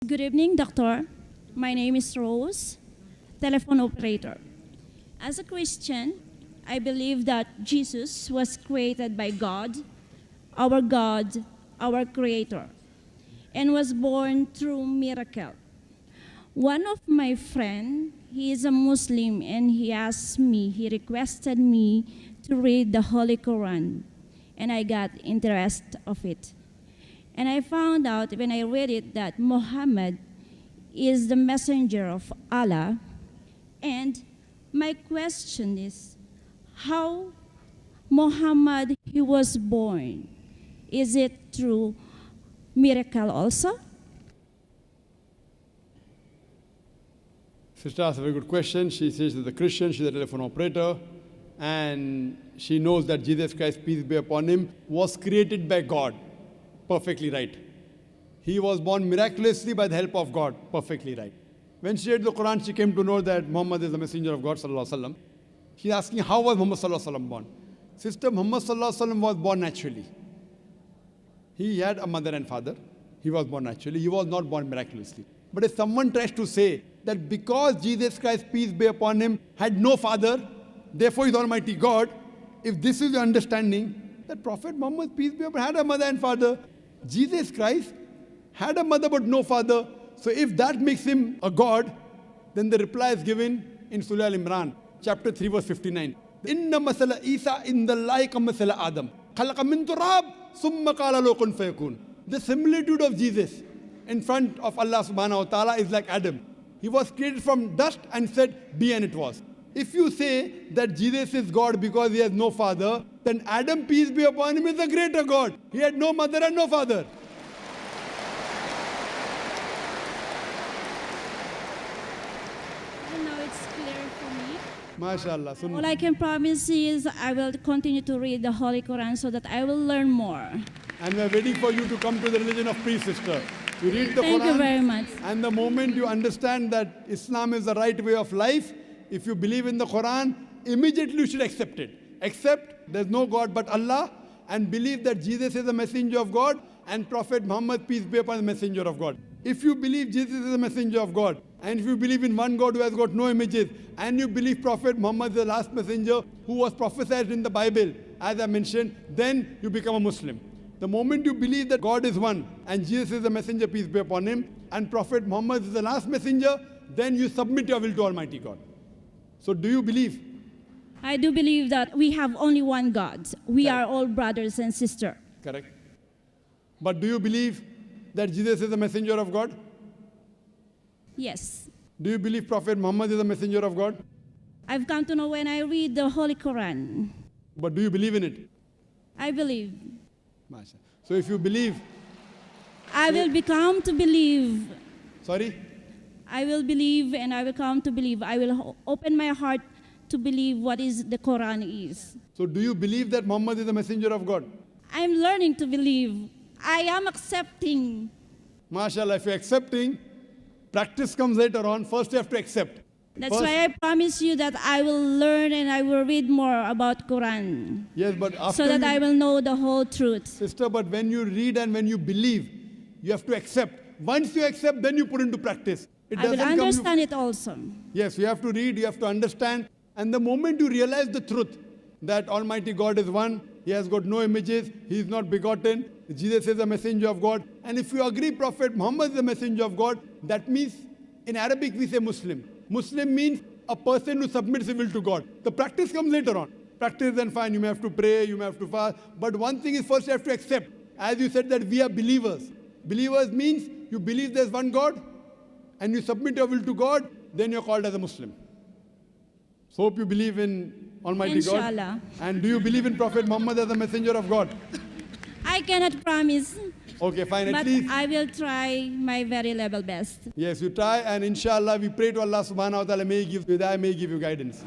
Good evening, Doctor. My name is Rose, telephone operator. As a Christian, I believe that Jesus was created by God, our Creator, and was born through miracle. One of my friends, he is a Muslim, and he requested me to read the Holy Quran, and I got interest of it. And I found out when I read it that Mohammed is the messenger of Allah. And my question is, how Muhammad he was born? Is it through miracle also? Sister asked a very good question. She says she's a Christian, she's a telephone operator, and she knows that Jesus Christ, peace be upon him, was created by God. Perfectly right. He was born miraculously by the help of God. Perfectly right. When she read the Quran, she came to know that Muhammad is the messenger of God, sallallahu alaihi wasallam. She's asking, how was Muhammad sallallahu alaihi wasallam born? Sister, Muhammad sallallahu alaihi wasallam was born naturally. He had a mother and father. He was born naturally. He was not born miraculously. But if someone tries to say that because Jesus Christ, peace be upon him, had no father, therefore he is Almighty God, if this is your understanding, that Prophet Muhammad, peace be upon him, had a mother and father, Jesus Christ had a mother but no father. So if that makes him a God, then the reply is given in Surah Al-Imran, chapter 3, verse 59. Inna masala Isa inda Allahi ka masala Adam. Khalaqa min turab, summa qala lahu kun fayakun. The similitude of Jesus in front of Allah subhanahu wa ta'ala is like Adam. He was created from dust and said, be, and it was. If you say that Jesus is God because he has no father, then Adam, peace be upon him, is a greater God. He had no mother and no father. And now it's clear for me. MashaAllah. All I can promise is I will continue to read the Holy Quran so that I will learn more. And we are waiting for you to come to the religion of peace, sister. You read the Thank Quran, you very much. and the moment you understand that Islam is the right way of life, if you believe in the Quran, immediately you should accept it. Accept there's no God but Allah, and believe that Jesus is the messenger of God and Prophet Muhammad, peace be upon him, the messenger of God. If you believe Jesus is the messenger of God, and if you believe in one God who has got no images, and you believe Prophet Muhammad is the last messenger who was prophesied in the Bible, as I mentioned, then you become a Muslim. The moment you believe that God is one, and Jesus is the messenger, peace be upon him, and Prophet Muhammad is the last messenger, then you submit your will to Almighty God. So do you believe? I do believe that we have only one God. We Correct. are all brothers and sisters. Correct. But do you believe that Jesus is the messenger of God? Yes. Do you believe Prophet Muhammad is the messenger of God? I've come to know when I read the Holy Quran. But do you believe in it? I believe. Masha. So if you believe, I will become to believe. sorry? I will believe and I will come to believe. I will open my heart to believe what is the Quran is. So do you believe that Muhammad is the messenger of God? I'm learning to believe. I am accepting. MashaAllah, if you're accepting, practice comes later on. First you have to accept. That's First- why I promise you that I will learn and I will read more about Quran. Yes, but after So that you, I will know the whole truth. sister, but when you read and when you believe, you have to accept. Once you accept, then you put into practice. It I will doesn't come understand it also. Yes, you have to read, you have to understand. And the moment you realize the truth, that Almighty God is one, He has got no images, He is not begotten, Jesus is a messenger of God. And if you agree Prophet Muhammad is a messenger of God, that means, in Arabic we say Muslim. Muslim means a person who submits his will to God. The practice comes later on. Practice then fine, you may have to pray, you may have to fast. But one thing is first you have to accept. As you said that we are believers. Believers means you believe there's one God, and you submit your will to God, then you're called as a Muslim. So hope you believe in Almighty Inshallah. God. And do you believe in Prophet Muhammad as a messenger of God? I cannot promise, Okay, fine, at but least. I will try my very level best. Yes, you try, and inshallah we pray to Allah subhanahu wa ta'ala, may He give you hidayah, may He give you guidance.